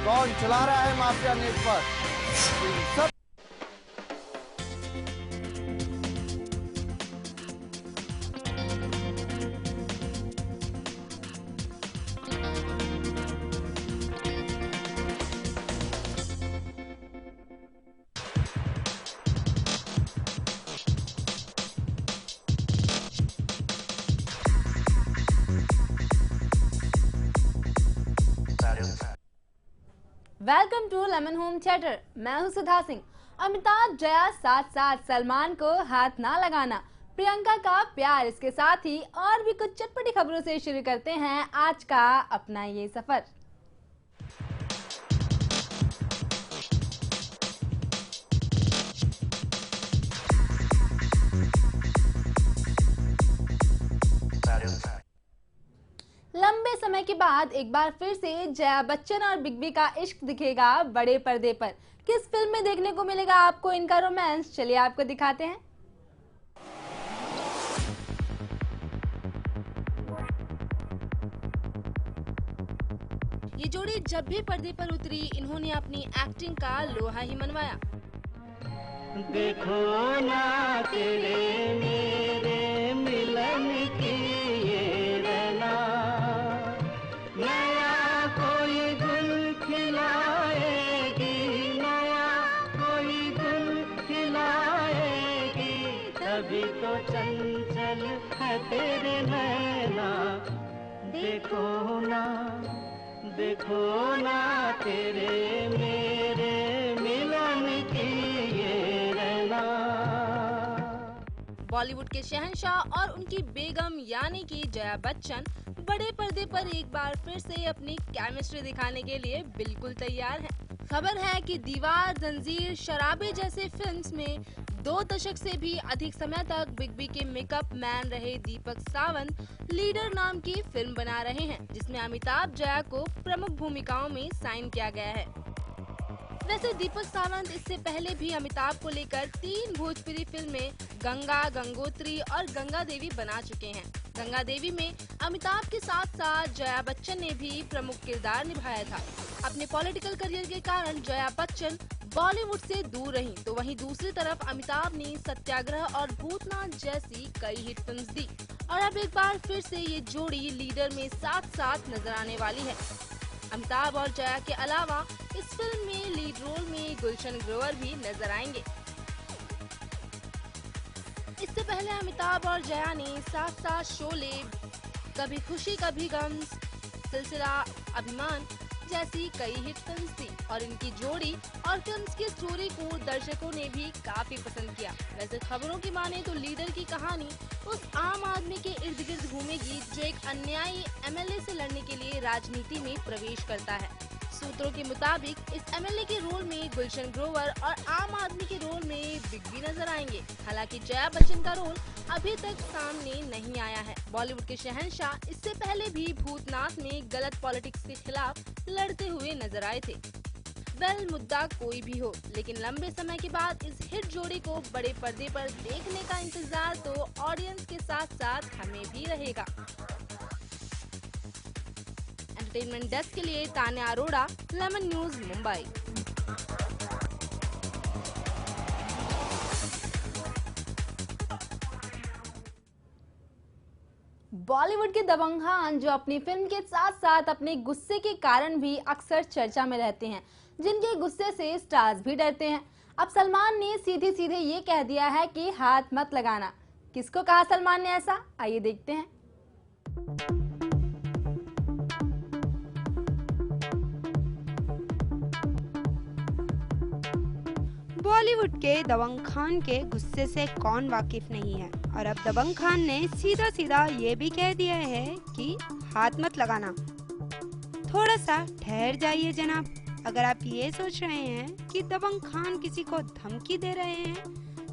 कौन चला रहा है माफिया नेटवर्क, इन सब welcome to Lemon home theatre. मैं हूं सुधा सिंह। अमिताभ जया साथ साथ सलमान को हाथ ना लगाना, प्रियंका का प्यार, इसके साथ ही और भी कुछ चटपटी खबरों से शुरू करते हैं आज का अपना ये सफर। लंबे समय के बाद एक बार फिर से जया बच्चन और बिग बी का इश्क दिखेगा बड़े पर्दे पर। किस फिल्म में देखने को मिलेगा आपको इनका रोमांस, चलिए आपको दिखाते हैं। ये जोड़ी जब भी पर्दे पर उतरी, इन्होंने अपनी एक्टिंग का लोहा ही मनवाया। देखो ना तेरे मेरे मिलन की ये रहना, नया कोई गुल खिलाएगी, नया कोई गुल खिलाएगी, तभी तो चंचल है तेरे नैना। देखो ना तेरे मेरे मिलन की ये रहना। बॉलीवुड के शहंशाह और उनकी बेगम यानी कि जया बच्चन बड़े पर्दे पर एक बार फिर से अपनी केमिस्ट्री दिखाने के लिए बिल्कुल तैयार हैं। खबर है कि दीवार, जंजीर, शराबी जैसे फिल्म्स में 2 दशक से भी अधिक समय तक बिग बी के मेकअप मैन रहे दीपक सावंत लीडर नाम की फिल्म बना रहे हैं, जिसमें अमिताभ जया को प्रमुख भूमिकाओं में साइन किया गया है। वैसे दीपक सावंत इससे पहले भी अमिताभ को लेकर 3 भोजपुरी फिल्में गंगा, गंगोत्री और गंगा देवी बना चुके हैं। गंगा देवी में अमिताभ के साथ साथ जया बच्चन ने भी प्रमुख किरदार निभाया था। अपने पॉलिटिकल करियर के कारण जया बच्चन बॉलीवुड से दूर रहीं, तो वहीं दूसरी तरफ अमिताभ ने सत्याग्रह और भूतनाथ जैसी कई हिट फिल्म्स दी और अब एक बार फिर से ये जोड़ी लीडर में साथ साथ नजर आने वाली है। अमिताभ और जया के अलावा इस फिल्म में लीड रोल में गुलशन ग्रोवर भी नजर आएंगे। इससे पहले अमिताभ और जया ने साथ साथ शोले, कभी खुशी कभी गम, सिलसिला, अभिमान जैसी कई हिट फिल्म्स थी और इनकी जोड़ी और फिल्म्स की स्टोरी को दर्शकों ने भी काफी पसंद किया। वैसे खबरों की माने तो लीडर की कहानी उस आम आदमी के इर्द गिर्द घूमेगी जो एक अन्यायी एमएलए से लड़ने के लिए राजनीति में प्रवेश करता है। सूत्रों के मुताबिक इस एमएलए के रोल में गुलशन ग्रोवर और आम आदमी के रोल में बिग बी नजर आएंगे। हालांकि जया बच्चन का रोल अभी तक सामने नहीं आया है। बॉलीवुड के शहंशाह इससे पहले भी भूतनाथ में गलत पॉलिटिक्स के खिलाफ लड़ते हुए नजर आए थे। मुद्दा कोई भी हो, लेकिन लंबे समय के बाद इस हिट जोड़ी को बड़े पर्दे पर देखने का इंतजार तो ऑडियंस के साथ साथ हमें भी रहेगा। एंटरटेनमेंट डेस्क के लिए तान्या अरोड़ा, लेमन न्यूज, मुंबई। बॉलीवुड के दबंग खान जो अपनी फिल्म के साथ साथ अपने गुस्से के कारण भी अक्सर चर्चा में रहते हैं, जिनके गुस्से से स्टार्स भी डरते हैं। अब सलमान ने सीधे सीधे ये कह दिया है कि हाथ मत लगाना। किसको कहा सलमान ने ऐसा, आइए देखते हैं। बॉलीवुड के दबंग खान के गुस्से से कौन वाकिफ नहीं है, और अब दबंग खान ने सीधा सीधा ये भी कह दिया है कि हाथ मत लगाना। थोड़ा सा ठहर जाइए जनाब। अगर आप ये सोच रहे हैं कि दबंग खान किसी को धमकी दे रहे हैं,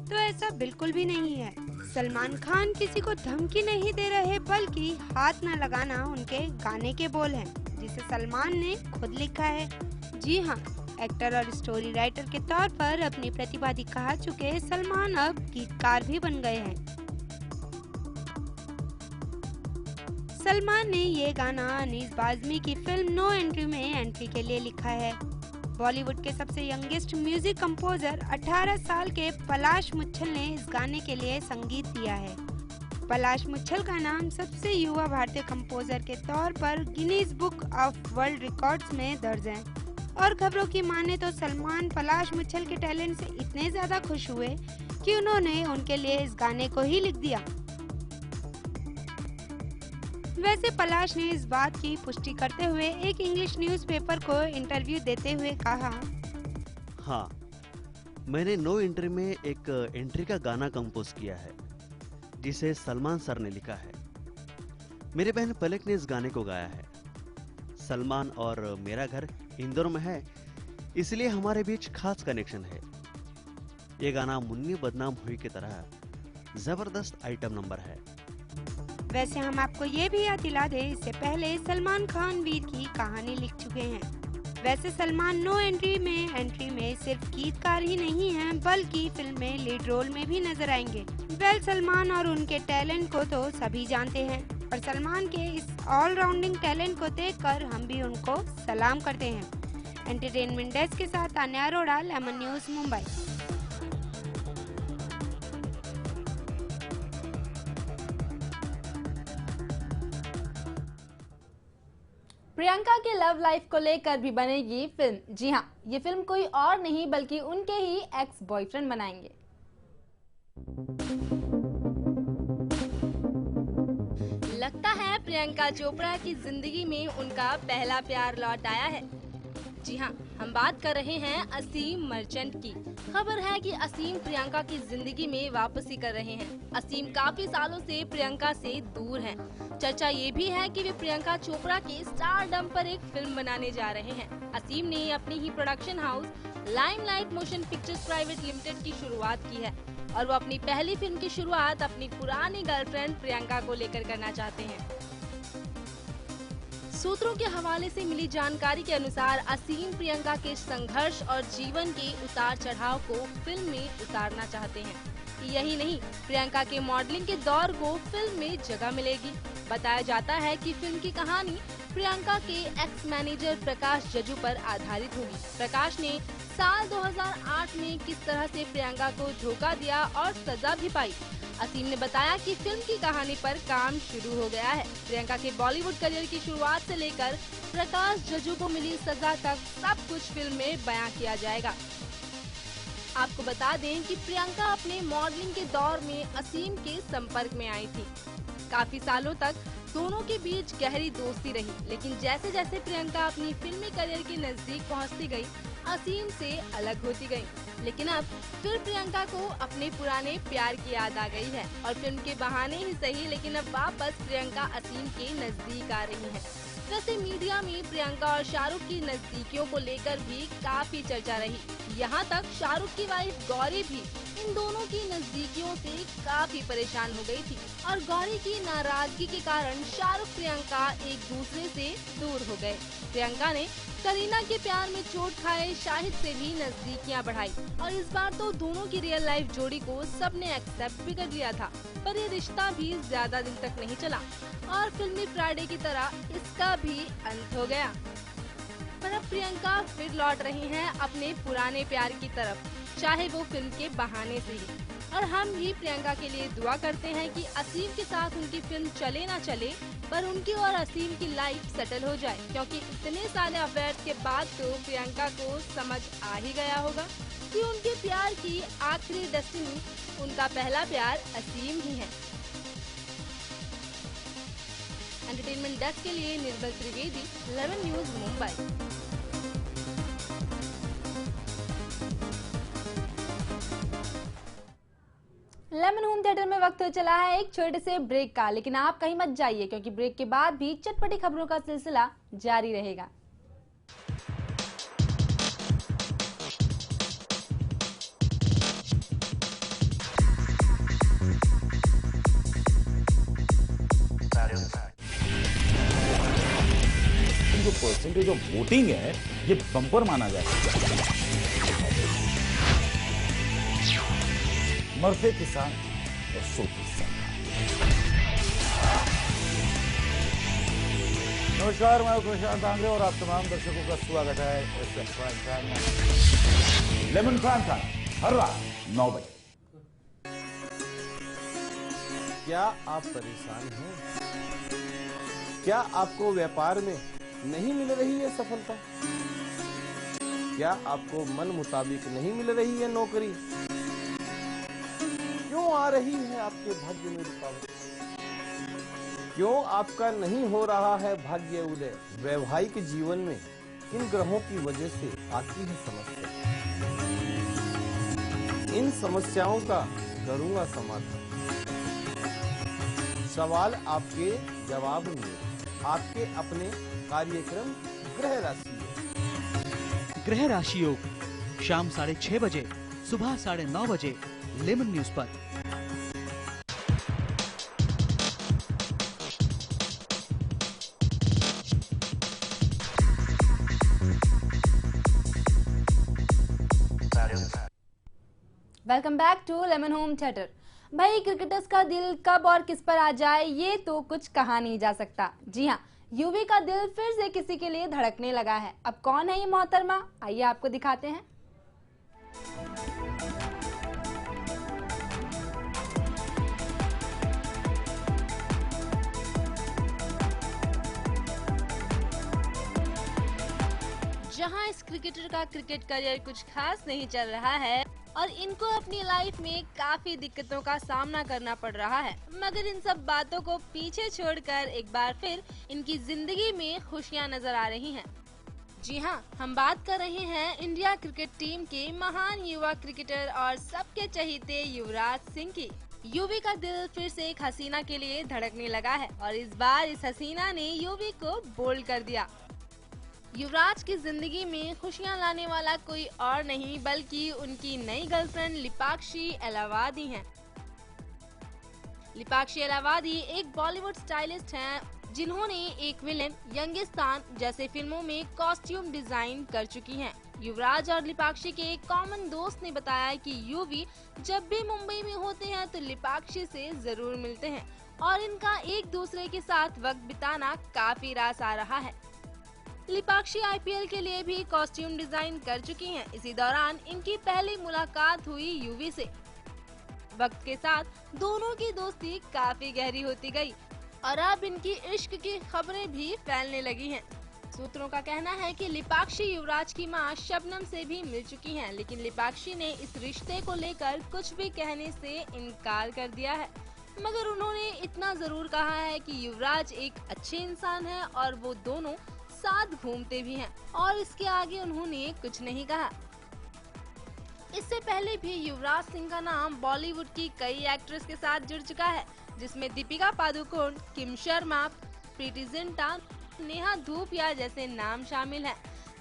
तो ऐसा बिल्कुल भी नहीं है। सलमान खान किसी को धमकी नहीं दे रहे, बल्कि हाथ न लगाना उनके गाने के बोल हैं, जिसे सलमान ने खुद लिखा है। जी हाँ, एक्टर और स्टोरी राइटर के तौर पर अपनी प्रतिभा दिखा चुके सलमान अब गीतकार भी बन गए हैं। सलमान ने ये गाना अनीस बाज़मी की फिल्म नो एंट्री में एंट्री के लिए लिखा है। बॉलीवुड के सबसे यंगेस्ट म्यूजिक कंपोजर 18 साल के पलाश मुच्छल ने इस गाने के लिए संगीत दिया है। पलाश मुच्छल का नाम सबसे युवा भारतीय कंपोजर के तौर पर Guinness book of world records में दर्ज है। और खबरों की माने तो सलमान पलाश मुच्छल के टैलेंट से इतने ज्यादा खुश हुए कि उन्होंने उनके लिए इस गाने को ही लिख दिया। वैसे पलाश ने इस बात की पुष्टि करते हुए एक इंग्लिश न्यूज़पेपर को इंटरव्यू देते हुए कहा, हाँ, मैंने नो एंट्री में एक एंट्री का गाना कंपोज किया है जिसे सलमान सर ने लिखा है। मेरे बहन पलक ने इस गाने को गाया है। सलमान और मेरा घर इंदौर में है, इसलिए हमारे बीच खास कनेक्शन है। ये गाना मुन्नी बदनाम हुई की तरह जबरदस्त आइटम नंबर है। वैसे हम आपको ये भी याद दिला दें, इससे पहले सलमान खान वीर की कहानी लिख चुके हैं। वैसे सलमान नो एंट्री में सिर्फ गीतकार ही नहीं हैं, बल्कि फिल्म में लीड रोल में भी नजर आएंगे। सलमान और उनके टैलेंट को तो सभी जानते हैं और सलमान के इस ऑलराउंडिंग टैलेंट को देखकर हम भी उनको सलाम करते हैं। एंटरटेनमेंट डेस्क के साथ तान्या अरोड़ा, लेमन न्यूज, मुंबई। प्रियंका के लव लाइफ को लेकर भी बनेगी फिल्म। जी हाँ, ये फिल्म कोई और नहीं बल्कि उनके ही एक्स बॉयफ्रेंड बनाएंगे। लगता है प्रियंका चोपड़ा की जिंदगी में उनका पहला प्यार लौट आया है। जी हाँ, हम बात कर रहे हैं असीम मर्चेंट की। खबर है कि असीम प्रियंका की जिंदगी में वापसी कर रहे हैं। असीम काफी सालों से प्रियंका से दूर हैं। चर्चा ये भी है कि वे प्रियंका चोपड़ा के स्टारडम पर एक फिल्म बनाने जा रहे हैं। असीम ने अपनी ही production house Limelight Motion Pictures Private Limited की शुरुआत की है और वो अपनी पहली फिल्म की शुरुआत अपनी पुरानी गर्लफ्रेंड प्रियंका को लेकर करना चाहते हैं। सूत्रों के हवाले से मिली जानकारी के अनुसार असीम प्रियंका के संघर्ष और जीवन के उतार चढ़ाव को फिल्म में उतारना चाहते हैं। यही नहीं, प्रियंका के मॉडलिंग के दौर को फिल्म में जगह मिलेगी। बताया जाता है कि फिल्म की कहानी प्रियंका के एक्स मैनेजर प्रकाश जज्जू पर आधारित होगी। प्रकाश ने साल 2008 में किस तरह से प्रियंका को धोखा दिया और सजा भी पाई। असीम ने बताया कि फिल्म की कहानी पर काम शुरू हो गया है। प्रियंका के बॉलीवुड करियर की शुरुआत से लेकर प्रकाश जज्जू को मिली सजा तक सब कुछ फिल्म में बयां किया जाएगा। आपको बता दें कि प्रियंका अपने मॉडलिंग के दौर में असीम के संपर्क में आई थी। काफी सालों तक दोनों के बीच गहरी दोस्ती रही, लेकिन जैसे जैसे प्रियंका अपनी फिल्मी करियर के नजदीक पहुंचती गई, असीम से अलग होती गई। लेकिन अब फिर प्रियंका को अपने पुराने प्यार की याद आ गई है और फिल्म के बहाने ही सही, लेकिन अब वापस प्रियंका असीम के नजदीक आ रही है। वैसे मीडिया में प्रियंका और शाहरुख की नजदीकियों को लेकर भी काफी चर्चा रही। यहाँ तक शाहरुख की वाइफ गौरी भी इन दोनों की नजदीकियों से काफी परेशान हो गई थी और गौरी की नाराजगी के कारण शाहरुख प्रियंका एक दूसरे से दूर हो गए। प्रियंका ने करीना के प्यार में चोट खाए शाहिद से भी नजदीकियां बढ़ाई और इस बार तो दोनों की रियल लाइफ जोड़ी को सबने एक्सेप्ट भी कर लिया था, पर ये रिश्ता भी ज्यादा दिन तक नहीं चला और फिल्मी फ्राइडे की तरह इसका भी अंत हो गया। पर अब प्रियंका फिर लौट रही हैं अपने पुराने प्यार की तरफ, चाहे वो फिल्म के बहाने से ही। और हम भी प्रियंका के लिए दुआ करते हैं कि असीम के साथ उनकी फिल्म चले ना चले, पर उनकी और असीम की लाइफ सेटल हो जाए, क्योंकि इतने सारे अफेयर्स के बाद तो प्रियंका को समझ आ ही गया होगा कि उनके प्यार की आखिरी डेस्टिनी उनका पहला प्यार असीम ही है। एंटरटेनमेंट डेस्क के लिए Nirmal Trivedi, 11 News, Mumbai. Lemon home theatre में वक्त हो चला है एक छोटे से ब्रेक का, लेकिन आप कहीं मत जाइए क्योंकि ब्रेक के बाद भी चटपटी खबरों का सिलसिला जारी रहेगा। जो परसेंटेज ऑफ वोटिंग है ये बम्पर माना जाता है। मरते किसान और सोते सरकार। नमस्कार, मैं प्रशांत आंग्रे और आप तमाम दर्शकों का स्वागत है इस प्राइम टाइम में। लेमन प्राइम टाइम हर रात 9 बजे। क्या आप परेशान हैं? क्या आपको व्यापार में नहीं मिल रही है सफलता? क्या आपको मन मुताबिक नहीं मिल रही है नौकरी? क्यों आ रही है आपके भाग्य में रुकावट? क्यों आपका नहीं हो रहा है भाग्य उदय? वैवाहिक जीवन में किन ग्रहों की वजह से आती है समस्या? इन समस्याओं का करूंगा समाधान। सवाल आपके जवाब में आपके अपने कार्यक्रम ग्रह राशि है। ग्रह राशि योग शाम 6:30 बजे, सुबह 9:30 बजे लेमन न्यूज पर। Welcome back to Lemon home theatre. भाई, क्रिकेटर्स का दिल कब और किस पर आ जाए ये तो कुछ कहा नहीं जा सकता। जी हाँ, यूवी का दिल फिर से किसी के लिए धड़कने लगा है। अब कौन है ये मोहतरमा, आइए आपको दिखाते हैं। जहां इस क्रिकेटर का क्रिकेट करियर कुछ खास नहीं चल रहा है और इनको अपनी लाइफ में काफी दिक्कतों का सामना करना पड़ रहा है, मगर इन सब बातों को पीछे छोड़कर एक बार फिर इनकी जिंदगी में खुशियां नजर आ रही हैं। जी हाँ, हम बात कर रहे हैं इंडिया क्रिकेट टीम के महान युवा क्रिकेटर और सबके चहेते युवराज सिंह की। यूवी का दिल फिर से एक हसीना के लिए धड़कने लगा है और इस बार इस हसीना ने यूवी को बोल्ड कर दिया। युवराज की जिंदगी में खुशियां लाने वाला कोई और नहीं बल्कि उनकी नई गर्लफ्रेंड लिपाक्षी एलावादी हैं। लिपाक्षी एलावादी एक बॉलीवुड स्टाइलिस्ट हैं, जिन्होंने एक विलेन, यंगिस्तान जैसे फिल्मों में कॉस्ट्यूम डिजाइन कर चुकी हैं। युवराज और लिपाक्षी के एक कॉमन दोस्त ने बताया कि यूवी जब भी मुंबई में होते हैं तो लिपाक्षी से जरूर मिलते हैं और इनका एक दूसरे के साथ वक्त बिताना काफी रास आ रहा है। लिपाक्षी आईपीएल के लिए भी कॉस्ट्यूम डिजाइन कर चुकी हैं। इसी दौरान इनकी पहली मुलाकात हुई यूवी से। वक्त के साथ दोनों की दोस्ती काफी गहरी होती गई और अब इनकी इश्क की खबरें भी फैलने लगी हैं। सूत्रों का कहना है कि लिपाक्षी युवराज की मां शबनम से भी मिल चुकी हैं, लेकिन लिपाक्षी ने इस रिश्ते को लेकर कुछ भी कहने से इनकार कर दिया है। मगर उन्होंने इतना जरूर कहा है कि युवराज एक अच्छे इंसान है और वो दोनों साथ घूमते भी हैं और इसके आगे उन्होंने कुछ नहीं कहा। इससे पहले भी युवराज सिंह का नाम बॉलीवुड की कई एक्ट्रेस के साथ जुड़ चुका है, जिसमें दीपिका पादुकोण, किम शर्मा, प्रीति जिंटा, नेहा धूपिया जैसे नाम शामिल हैं।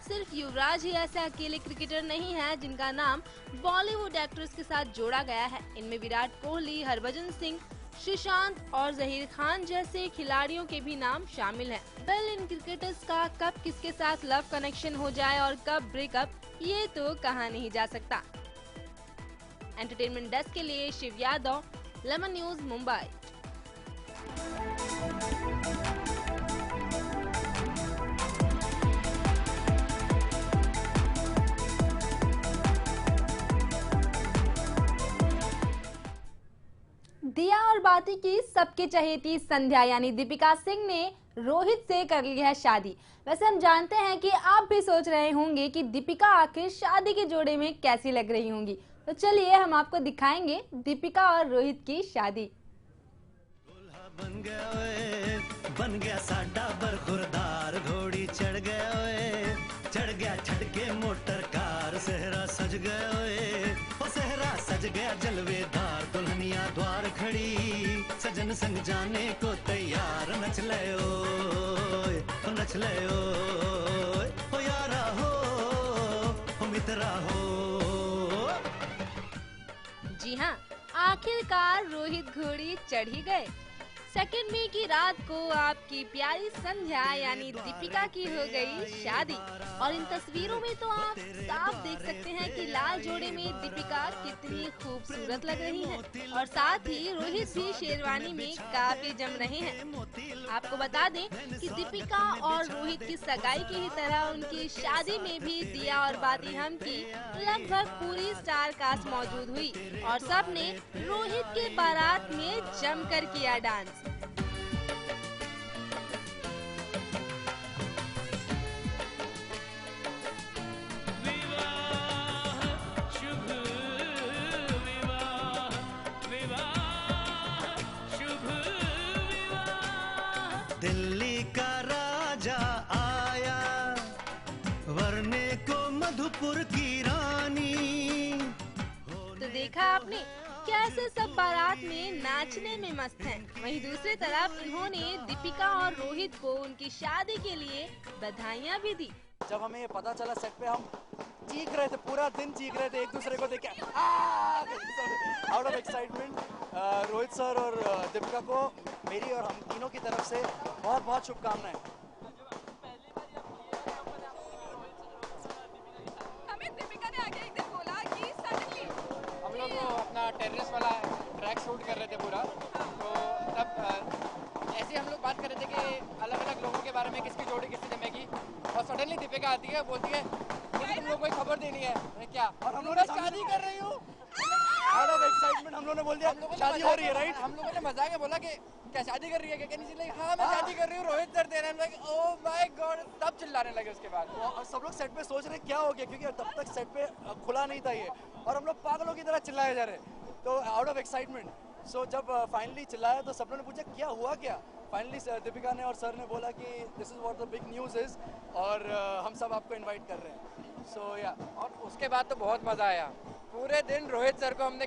सिर्फ युवराज ही ऐसे अकेले क्रिकेटर नहीं है जिनका नाम बॉलीवुड एक्ट्रेस के साथ जोड़ा गया है। इनमें विराट कोहली, हरभजन सिंह, श्रीशांत और जहीर खान जैसे खिलाड़ियों के भी नाम शामिल हैं। वेल, इन क्रिकेटर्स का कब किसके साथ लव कनेक्शन हो जाए और कब ब्रेकअप, ये तो कहा नहीं जा सकता। एंटरटेनमेंट डेस्क के लिए शिव यादव, लेमन न्यूज, मुंबई। दिया और बाती की सबके चहेती संध्या यानी दीपिका सिंह ने रोहित से कर ली है शादी। वैसे हम जानते हैं कि आप भी सोच रहे होंगे कि दीपिका आखिर शादी के जोड़े में कैसी लग रही होंगी, तो चलिए हम आपको दिखाएंगे दीपिका और रोहित की शादी। बन गया साडा बरखुरदार, घोड़ी चढ़ गया छटके मोटर कार, सहरा सज गया ओ सहरा सज गया जलवेदार, दुल्हनिया द्वार खड़ी, सजन संग जाने को तैयार, नच ले ओ यारा हो मित्रा हो। जी हाँ, आखिरकार रोहित घोड़ी चढ़ ही गए। 2 मई की रात को आपकी प्यारी संध्या यानी दीपिका की हो गई शादी और इन तस्वीरों में तो आप साफ देख सकते हैं कि लाल जोड़े में दीपिका कितनी खूबसूरत लग रही हैं और साथ ही रोहित भी शेरवानी में काफी जम रहे हैं। आपको बता दें कि दीपिका और रोहित की सगाई की ही तरह उनकी शादी में भी दिया और बाती हम की लगभग पूरी स्टार कास्ट मौजूद हुई और सब ने रोहित के बारात में जमकर किया डांस। दिल्ली का राजा आया वरने को मधुपुर की रानी। तो देखा आपने कैसे सब बारात में नाचने में मस्त हैं। वहीं दूसरी तरफ इन्होंने दीपिका और रोहित को उनकी शादी के लिए बधाइयां भी दी। जब हमें ये पता चला सेट पे हम चीख रहे थे, पूरा दिन चीख रहे थे एक दूसरे को देख के out of excitement. Rohit sir और दीपिका को मेरी और हम तीनों की तरफ से बहुत बहुत शुभकामनाएं। हमें दीपिका ने आगे एक दिन बोला कि सडनली हम लोग अपना टेररिस्ट वाला ट्रैक शूट कर रहे थे पूरा, तो तब ऐसे हम लोग बात कर रहे थे कि अलग अलग लोगों के बारे में किसकी जोड़ी किससे जमेगी और सडनली दीपिका आती है, बोलती है मुझे तुम लोग को खबर देनी है। मैं क्या और हम लोग शादी कर रही हूँ। आउट ऑफ एक्साइटमेंट हम लोगों ने बोल दिया शादी हो रही है, राइट? हम लोगों ने मजाक में बोला कि क्या शादी कर रही है, क्या कहनी चाहिए? हाँ मैं शादी कर रही हूँ, रोहित सर दे रहे हैं। ओह माय गॉड, तब चिल्लाने लगे उसके बाद। और सब लोग सेट पे सोच रहे क्या हो गया, क्योंकि तब तक सेट पे खुला नहीं था ये, और हम लोग पागलों की तरह चिल्लाए जा रहे, तो आउट ऑफ एक्साइटमेंट। सो जब फाइनली चिल्लाया तो सब लोगों ने पूछा क्या हुआ क्या। फाइनली दीपिका ने और सर ने बोला कि this is what the big news is, और हम सब आपको इनवाइट कर रहे हैं। सो या और उसके बाद तो बहुत मजा आया। पूरे दिन रोहित सर को हमने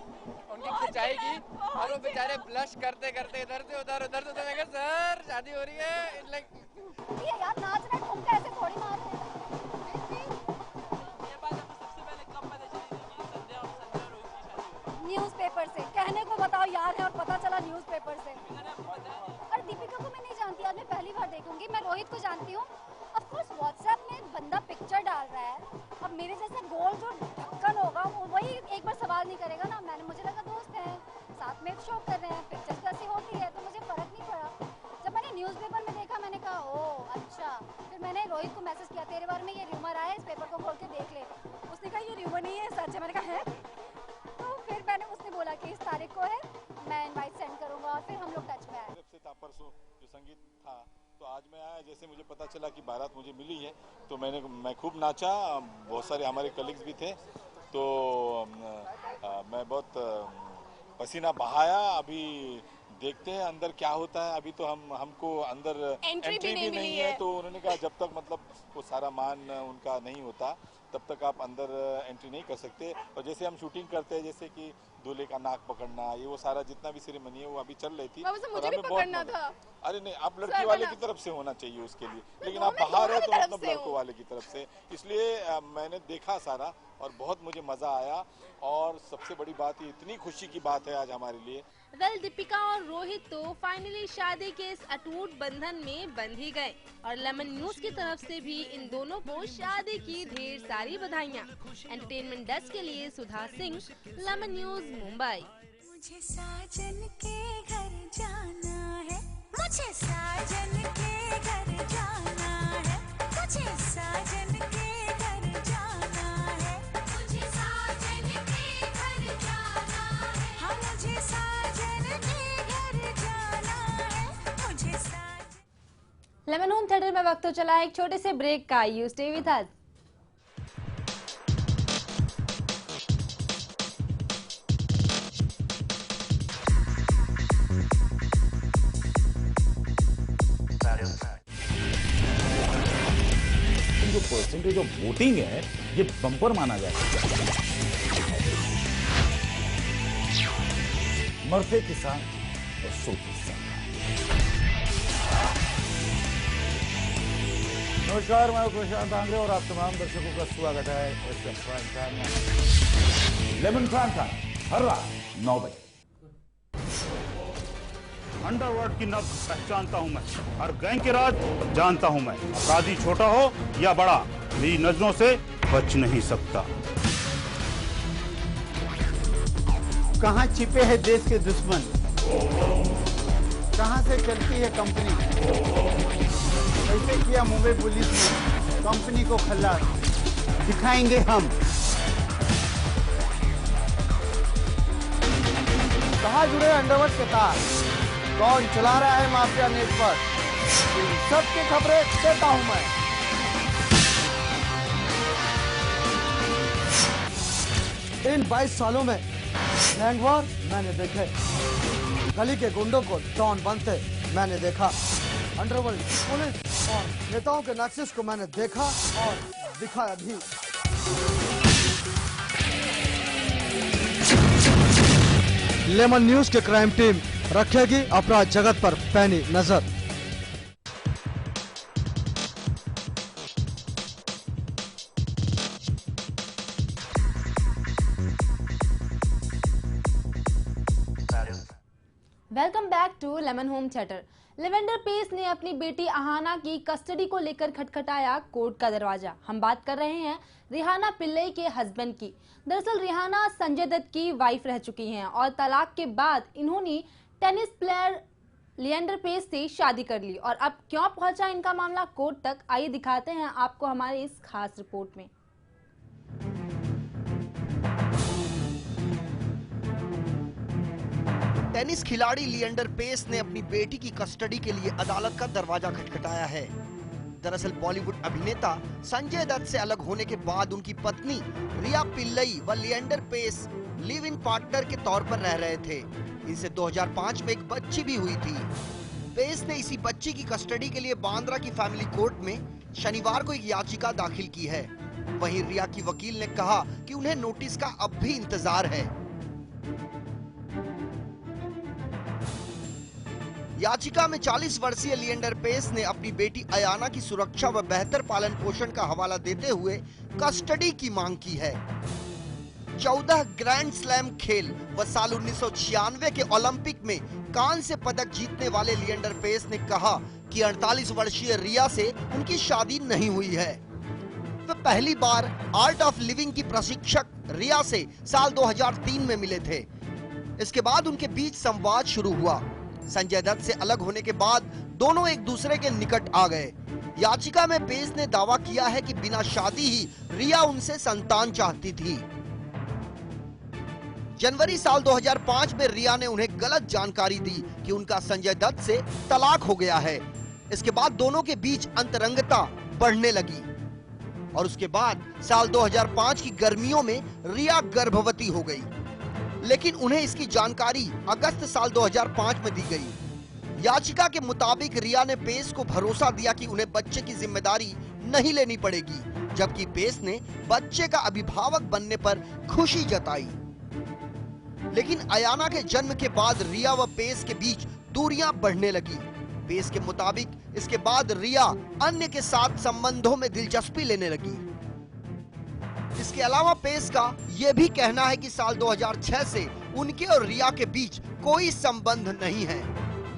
उनकी खिंचाई की और वो बेचारे ब्लश करते करते इधर से उधर मैं कहा सर शादी हो रही है। लाइक ये यार नाच रहे तुम कैसे थोड़ी मार रहे हो। न्यूज़पेपर से कहने को बताओ यार है और पता चला न्यूज़पेपर से। और दीपिका को मैं नहीं जानती, आज मैं पहली बार देखूंगी। मैं रोहित को जानती हूँ, ऑफ कोर्स व्हाट्सएप में बंदा पिक्चर डाल रहा है, अब मेरे जैसे गोल जो ढक्कन होगा वो वही एक बार सवाल नहीं करेगा ना। मुझे लगा दोस्त हैं साथ में शो कर रहे हैं, पिक्चर्स तो ऐसी होती है, तो मुझे फर्क नहीं पड़ा। जब मैंने न्यूज़पेपर में देखा मैंने कहा ओह अच्छा। फिर मैंने रोहित को मैसेज किया तेरे बारे में ये र्यूमर आया है, इस पेपर को खोल के देख ले। उसने कहा ये र्यूमर नहीं है सच है। मैंने कहा है, तो फिर उसने बोला कि इस तारीख को है, मैं इनवाइट सेंड करूंगा और फिर हम लोग टच में आए। परसों जो संगीत था तो आज मैं आया, जैसे मुझे पता चला कि बारात मुझे मिली है तो मैं खूब नाचा। बहुत सारे हमारे कलीग्स भी थे, तो मैं बहुत पसीना बहाया। अभी देखते हैं अंदर क्या होता है। अभी तो हमको अंदर एंट्री भी नहीं है, तो उन्होंने कहा जब तक मतलब वो सारा मान उनका नहीं होता तब तक आप अंदर एंट्री नहीं कर सकते। और जैसे हम शूटिंग करते हैं, जैसे कि दूल्हे का नाक पकड़ना, ये वो सारा जितना भी सेरेमनी है वो अभी चल रही थी। मुझे भी पकड़ना था। अरे नहीं, आप लड़की वाले की तरफ से होना चाहिए उसके लिए, लेकिन आप बाहर है तो मतलब लड़कों वाले की तरफ से। इसलिए मैंने देखा सारा और बहुत मुझे मजा आया। और सबसे बड़ी बात, ये इतनी खुशी की बात है आज हमारे लिए। वेल दीपिका और रोहित तो फाइनली शादी के इस अटूट बंधन में बंध ही गए और लेमन न्यूज की तरफ से भी इन दोनों को शादी की ढेर सारी बधाइयाँ। एंटरटेनमेंट डेस्क के लिए सुधा सिंह, लेमन न्यूज मुंबई। मुझे साजन के घर जाना है, मुझे साजन के घर जाना है, मुझे साजन के घर जाना है, मुझे साजन के घर जाना है, हाँ मुझे साजन के घर जाना है, मुझे साजन। लेमन होम थिएटर में वक्त तो चला एक छोटे से ब्रेक का। You stay with us. जो परसेंटेज ऑफ वोटिंग है ये बम्पर माना जाए। मरते किसान और सोते नमस्कार, मैं प्रशांत आंग्रे और आप तमाम दर्शकों का स्वागत है प्राइम टाइम में। लेमन प्राइम टाइम हर रात 9 बजे अंडरवर्ल्ड की नब्ज पहचानता हूं मैं, हर गैंग के राज जानता हूं मैं। अपराधी छोटा हो या बड़ा, मेरी नजरों से बच नहीं सकता। कहां छिपे हैं देश के दुश्मन, कहां से चलती है कंपनी, कैसे किया मुंबई पुलिस ने कंपनी को खल्लास, दिखाएंगे हम। कहाँ जुड़े अंडरवर्ल्ड के तार, कौन चला रहा है माफिया नेटवर्क, इन सबकी खबरें देता हूं मैं। इन 22 सालों में गैंग वॉर मैंने देखे, गली के गुंडों को डॉन बनते मैंने देखा, अंडरवर्ल्ड पुलिस और नेताओं के नक्शे को मैंने देखा और दिखाया भी। लेमन न्यूज के क्राइम टीम रखेगी अपराध जगत पर पैनी नजर। Welcome back to Lemon home theatre. Leander Paes ने अपनी बेटी अहाना की कस्टडी को लेकर खटखटाया कोर्ट का दरवाजा। हम बात कर रहे हैं रिहाना पिल्लई के हस्बैंड की। दरअसल रिहाना संजय दत्त की वाइफ रह चुकी हैं और तलाक के बाद इन्होंने टेनिस प्लेयर लिएंडर पेस से शादी कर ली। और अब क्यों पहुंचा इनका मामला कोर्ट तक, आइए दिखाते हैं आपको हमारे इस खास रिपोर्ट में। टेनिस खिलाड़ी लिएंडर पेस ने अपनी बेटी की कस्टडी के लिए अदालत का दरवाजा खटखटाया है। दरअसल बॉलीवुड अभिनेता संजय दत्त से अलग होने के बाद उनकी पत्नी रिया पिल्लई व Leander Paes live in partner के तौर पर रह रहे थे। इनसे 2005 में एक बच्ची भी हुई थी। पेस ने इसी बच्ची की कस्टडी के लिए बांद्रा की फैमिली कोर्ट में शनिवार को एक याचिका दाखिल की है। वहीं रिया की वकील ने कहा कि उन्हें नोटिस का अब भी इंतजार है। याचिका में 40 वर्षीय लिएंडर पेस ने अपनी बेटी अयाना की सुरक्षा व बेहतर पालन पोषण का हवाला देते हुए कस्टडी की मांग की है। 14 ग्रैंड स्लैम खेल व साल 1996 के ओलंपिक में कांस्य पदक जीतने वाले लिएंडर पेस ने कहा कि 48 वर्षीय रिया से उनकी शादी नहीं हुई है। वे पहली बार आर्ट ऑफ लिविंग की प्रशिक्षक रिया से साल 2003 में मिले थे। इसके बाद उनके बीच संवाद शुरू हुआ। संजय दत्त से अलग होने के बाद दोनों एक दूसरे के निकट आ गए। याचिका में पेस ने दावा किया है कि बिना शादी ही रिया उनसे संतान चाहती थी। जनवरी साल 2005 में रिया ने उन्हें गलत जानकारी दी कि उनका संजय दत्त से तलाक हो गया है। इसके बाद दोनों के बीच अंतरंगता बढ़ने लगी और उसके बाद साल 2005 की गर्मियों में रिया गर्भवती हो गई, लेकिन उन्हें इसकी जानकारी अगस्त साल 2005 में दी गई। याचिका के मुताबिक रिया ने पेस को भरोसा दिया कि उन्हें बच्चे की जिम्मेदारी नहीं लेनी पड़ेगी, जबकि पेस ने बच्चे का अभिभावक बनने पर खुशी जताई। लेकिन अयाना के जन्म के बाद रिया व पेस के बीच दूरियां बढ़ने लगी। पेस के मुताबिक इसके बाद रिया अन्य के साथ संबंधों में दिलचस्पी लेने लगी। इसके अलावा पेस का यह भी कहना है कि साल 2006 से उनके और रिया के बीच कोई संबंध नहीं है।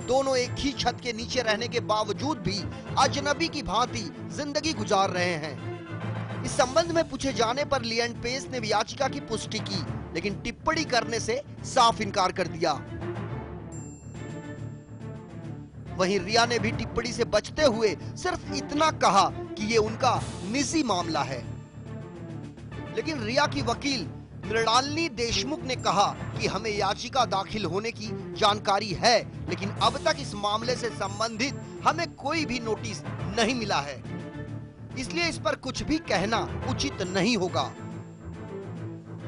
दोनों एक ही छत के नीचे रहने के बावजूद भी अजनबी की भांति जिंदगी गुजार रहे हैं। इस संबंध में पूछे जाने पर लिएंडर पेस ने याचिका की पुष्टि की, लेकिन टिप्पणी करने से साफ इनकार कर दिया। वहीं रिया ने भी टिप्पणी से बचते हुए सिर्फ इतना कहा कि ये उनका निजी मामला है। लेकिन रिया की वकील मृणालिनी देशमुख ने कहा कि हमें याचिका दाखिल होने की जानकारी है, लेकिन अब तक इस मामले से संबंधित हमें कोई भी नोटिस नहीं मिला है, इसलिए इस पर कुछ भी कहना उचित नहीं होगा।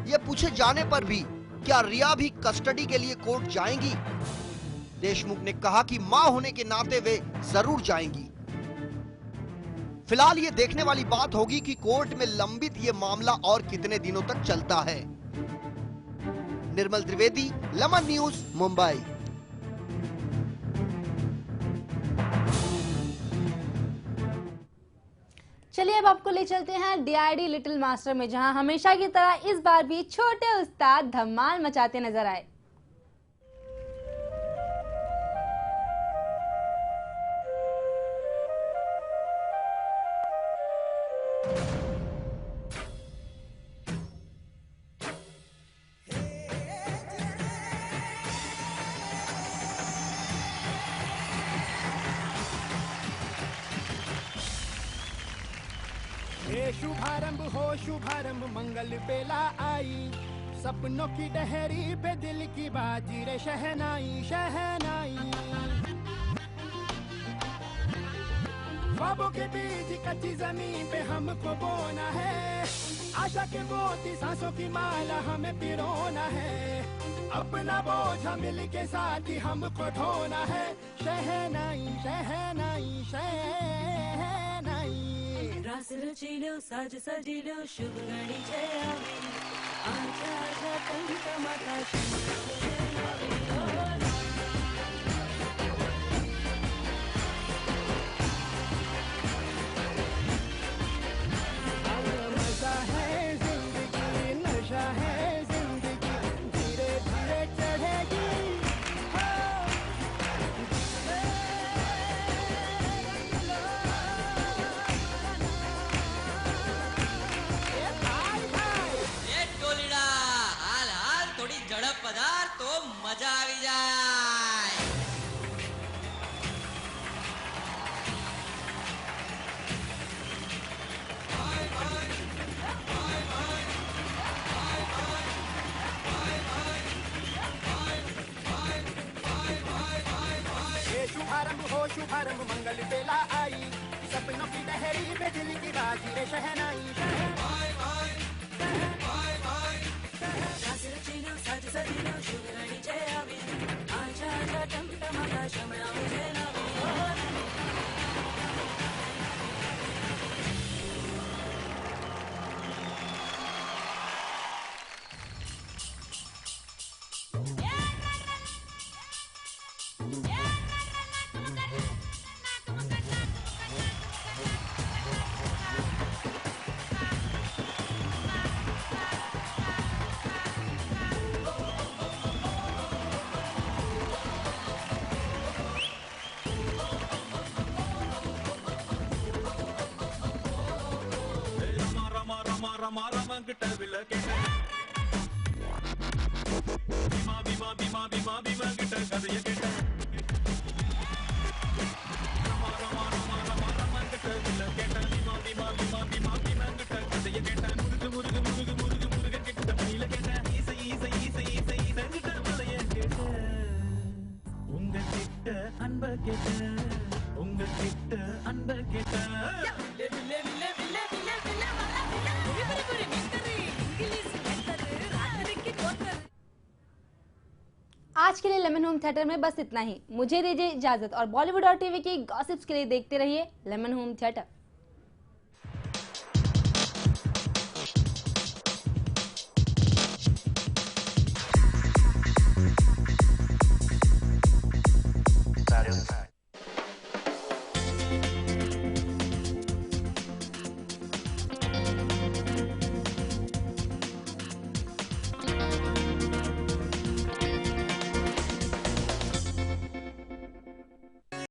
ये पूछे जाने पर भी क्या रिया भी कस्टडी के लिए कोर्ट जाएंगी, देशमुख ने कहा कि मां होने के नाते वे जरूर जाएंगी। फिलहाल ये देखने वाली बात होगी कि कोर्ट में लंबित ये मामला और कितने दिनों तक चलता है। निर्मल त्रिवेदी, लेमन न्यूज, मुंबई। चलिए अब आपको ले चलते हैं डीआईडी लिटिल मास्टर में, जहां हमेशा की तरह इस बार भी छोटे उस्ताद धमाल मचाते नजर आए। शुभारंभ हो शुभारंभ मंगल बेला आई, सपनों की डहरी पे दिल की बाजी रे शहनाई शहनाई। ख्वाबों के बीज कच्ची जमीन पे हमको बोना है, आशा के मोती सांसों की माला हमें पिरोना है, अपना बोझ मिल के साथ ही हमको ढोना है। शहनाई शहनाई शहनाई। रास रचिलो साज सजिलो शुभ घड़ी जय आवी, आजा आजा टमटमाता मजा है जिंदगी नशा है जिंदगी, धीरे धीरे चढ़ेगी। ઝડપ પધાર તો મજા આવી જાય। ये शुभारंभ हो शुभारंभ मंगल बेला आई, सपनों की डहरी पे दिल की बाजी रे शहनाई रास रचिलो साज सजिलो शुभ घड़ी जय आवी, आजा आजा टमटमाता शमला मुझे लावी। आज के लिए लेमन होम थिएटर में बस इतना ही। मुझे दीजिए इजाजत और बॉलीवुड और टीवी की गॉसिप्स के लिए देखते रहिए लेमन होम थिएटर।